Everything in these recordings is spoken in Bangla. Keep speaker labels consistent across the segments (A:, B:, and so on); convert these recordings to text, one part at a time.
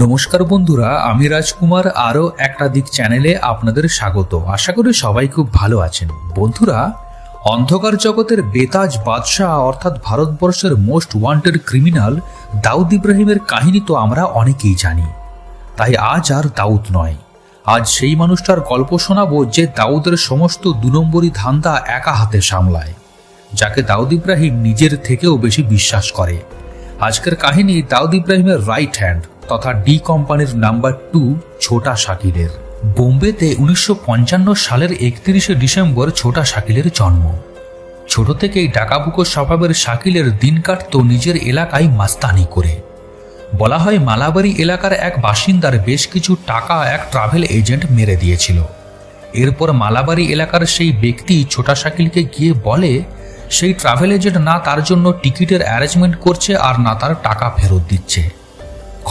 A: নমস্কার বন্ধুরা, আমি রাজকুমার আরও একটা দিক চ্যানেলে আপনাদের স্বাগত। আশা করি সবাই খুব ভালো আছেন। বন্ধুরা, অন্ধকার জগতের বেতাজ বাদশাহ অর্থাৎ ভারতবর্ষের মোস্ট ওয়ান্টেড ক্রিমিনাল দাউদ ইব্রাহিমের কাহিনী তো আমরা অনেকেই জানি। তাই আজ আর দাউদ নয়, আজ সেই মানুষটার গল্প শোনাবো যে দাউদের সমস্ত 2 নম্বরী ধান্দা একা হাতে সামলায়, যাকে দাউদ ইব্রাহিম নিজের থেকেও বেশি বিশ্বাস করে। আজকের কাহিনী দাউদ ইব্রাহিমের রাইট হ্যান্ড তথা ডি কোম্পানির নাম্বার 2 ছোটা শাকিলের। বোম্বেতে 1955 সালের 31শে ডিসেম্বর ছোটা শাকিলের জন্ম। ছোট থেকেই ডাকাবুকো স্বভাবের শাকিলের দিন কাটত নিজের এলাকায় মাস্তানি করে। বলা হয় মালাবাড়ি এলাকার এক বাসিন্দার বেশ কিছু টাকা এক ট্রাভেল এজেন্ট মেরে দিয়েছিল। এরপর মালাবাড়ি এলাকার সেই ব্যক্তি ছোটা শাকিলকে গিয়ে বলে সেই ট্রাভেল এজেন্ট না তার জন্য টিকিটের অ্যারেঞ্জমেন্ট করছে আর না তার টাকা ফেরত দিচ্ছে।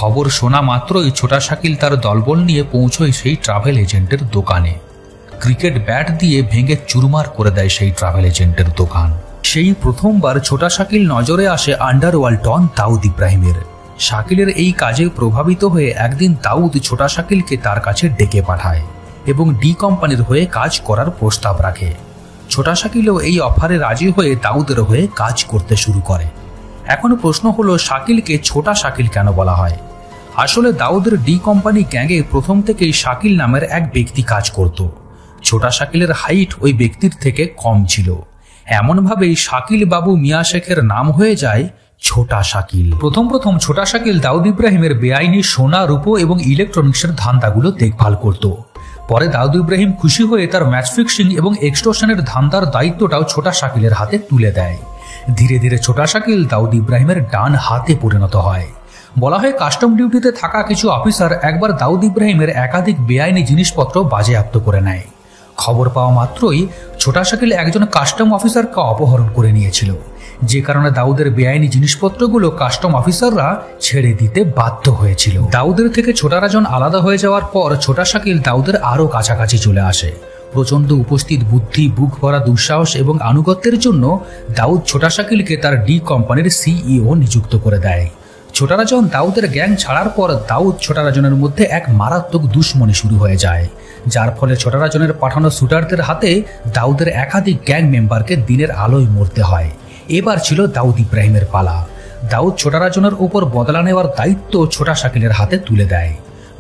A: খবর শোনা মাত্রই ছোটা শাকিল তার দলবল নিয়ে পৌঁছয় সেই ট্রাভেল এজেন্টের দোকানে। ক্রিকেট ব্যাট দিয়ে ভেঙে চুরমার করে দেয় সেই ট্রাভেল এজেন্টের দোকান। সেই প্রথমবার ছোটা শাকিল নজরে আসে আন্ডারওয়ার্ল্ড ডন দাউদ ইব্রাহিমের। শাকিলের এই কাজে প্রভাবিত হয়ে একদিন দাউদ ছোটা শাকিলকে তার কাছে ডেকে পাঠায় এবং ডি কোম্পানির হয়ে কাজ করার প্রস্তাব রাখে। ছোটা শাকিলও এই অফারে রাজি হয়ে দাউদের হয়ে কাজ করতে শুরু করে। এখন প্রশ্ন হলো, শাকিলকে ছোটা শাকিল কেন বলা হয়? আসলে দাউদের ডি কোম্পানি গ্যাংয়ে প্রথম থেকেই শাকিল নামের এক ব্যক্তি কাজ করত। ছোটা শাকিলের হাইট ওই ব্যক্তির থেকে কম ছিল। এমনভাবেই শাকিল বাবু মিয়া শেখের নাম হয়ে যায় ছোটা শাকিল। প্রথম ছোটা শাকিল দাউদ ইব্রাহিমের বেআইনি সোনা, রূপো এবং ইলেকট্রনিক্সের ধান্দাগুলো দেখভাল করত। পরে দাউদ ইব্রাহিম খুশি হয়ে তার ম্যাচ ফিক্সিং এবং এক্সটর্শনের ধান্দার দায়িত্বটাও ছোটা শাকিলের হাতে তুলে দেয়। ধীরে ধীরে ছোটা শাকিল দাউদ ইব্রাহিমের ডান হাতে পরিণত হয়। বলা হয় কাস্টম ডিউটিতে থাকা কিছু অফিসার একবার দাউদ ইব্রাহিমের একাধিক বেআইনি জিনিসপত্র বাজেয়াপ্ত করে নেয়। খবর পাওয়া মাত্রই ছোটা শাকিল একজন কাস্টম অফিসারকে অপহরণ করে নিয়েছিল, যে কারণে দাউদের বেআইনি জিনিসপত্রগুলো কাস্টম অফিসাররা ছেড়ে দিতে বাধ্য হয়েছিল। দাউদের থেকে ছোটা রাজন আলাদা হয়ে যাওয়ার পর ছোটা শাকিল দাউদের আরও কাছাকাছি চলে আসে। প্রচণ্ড উপস্থিত বুদ্ধি, বুক ভরা দুঃসাহস এবং আনুগত্যের জন্য দাউদ ছোটা শাকিলকে তার ডি কোম্পানির সিইও নিযুক্ত করে দেয়। ছোটা রাজন দাউদের গ্যাং ছাড়ার পর দাউদ ছোটা রাজনের মধ্যে এক মারাত্মক দুশ্মনী শুরু হয়ে যায়, যার ফলে ছোটা রাজনের পাঠানো শুটারদের হাতে দাউদের একাধিক গ্যাং মেম্বারকে দিনের আলোয় মরতে হয়। এবার ছিল দাউদ ইব্রাহিমের পালা। দাউদ ছোটা রাজনের উপর বদলা নেওয়ার দায়িত্ব ছোটা শাকিলের হাতে তুলে দেয়।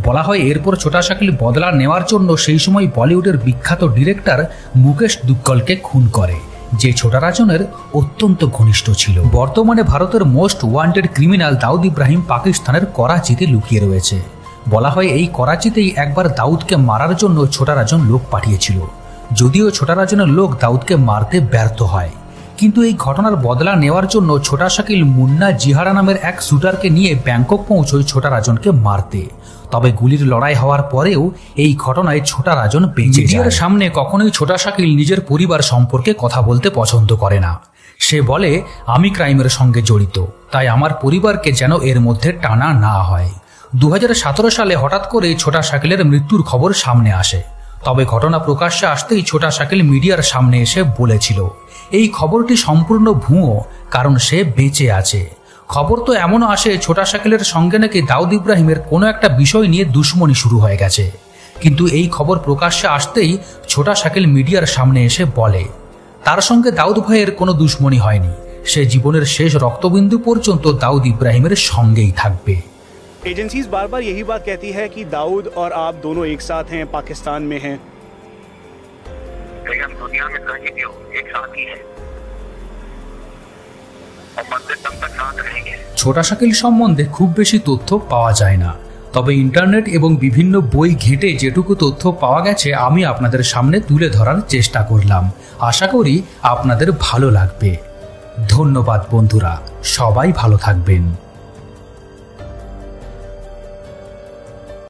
A: বলা হয় এরপর ছোটা শাকিল বদলা নেওয়ার জন্য সেই সময় বলিউডের বিখ্যাত ডিরেক্টর মুকেশ দুগ্গলকে খুন করে, যে ছোটা রাজনের অত্যন্ত ঘনিষ্ঠ ছিল। বর্তমানে ভারতের most wanted criminal Dawood Ibrahim পাকিস্তানের করাচিতে লুকিয়ে রয়েছে। বলা হয় এই করাচিতেই একবার দাউদকে মারার জন্য ছোটা রাজন লোক পাঠিয়েছিল। যদিও ছোটা রাজনের লোক দাউদকে মারতে ব্যর্থ হয়, কিন্তু এই ঘটনার বদলা নেওয়ার জন্য ছোটা শাকিল মুন্না জিহারা নামের এক শুটারকে নিয়ে ব্যাংকক পৌঁছয় ছোটা রাজনকে মারতে। তবে গুলির লড়াই হওয়ার পরেও এই ঘটনায় ছোটা রাজন বেঁচে যায়। মিডিয়ার সামনে কখনোই ছোটা শাকিল নিজের পরিবার সম্পর্কে কথা বলতে পছন্দ করে না। সে বলে, আমি ক্রাইমের সঙ্গে জড়িত, তাই আমার পরিবারকে যেন এর মধ্যে টানা না হয়। 2017 সালে হঠাৎ করে ছোটা শাকিলের মৃত্যুর খবর সামনে আসে। তবে ঘটনা প্রকাশ্যে আসতেই ছোটা শাকিল মিডিয়ার সামনে এসে বলেছিল এই খবরটি সম্পূর্ণ ভুয়ো, কারণ সে বেঁচে আছে। খবর তো এমনও আসে ছোটা শাকিলের সঙ্গে নাকি দাউদ ইব্রাহিমের কোনো একটা বিষয় নিয়ে দুশ্মনী শুরু হয়ে গেছে। কিন্তু এই খবর প্রকাশ্যে আসতেই ছোটা শাকিল মিডিয়ার সামনে এসে বলে তার সঙ্গে দাউদ ভাইয়ের কোনো দুশ্মনী হয়নি, সে জীবনের শেষ রক্তবিন্দু পর্যন্ত দাউদ ইব্রাহিমের সঙ্গেই থাকবে।
B: एजेंसीज बार बार यही बात कहती है कि दाऊद और आप दोनों एक साथ हैं, पाकिस्तान में हैं।
C: हम दुनिया में कहीं भी हो एक साथ ही हैं और मरते दम तक साथ रहेंगे।
A: ছোটা শাকিল সম্বন্ধে খুব বেশি তথ্য পাওয়া যায় না, তবে ইন্টারনেট এবং বিভিন্ন বই ঘেঁটে যেটুকু তথ্য পাওয়া গেছে আমি আপনাদের সামনে তুলে ধরার চেষ্টা করলাম। আশা করি আপনাদের ভালো লাগবে। ধন্যবাদ বন্ধুরা, সবাই ভালো থাকবেন।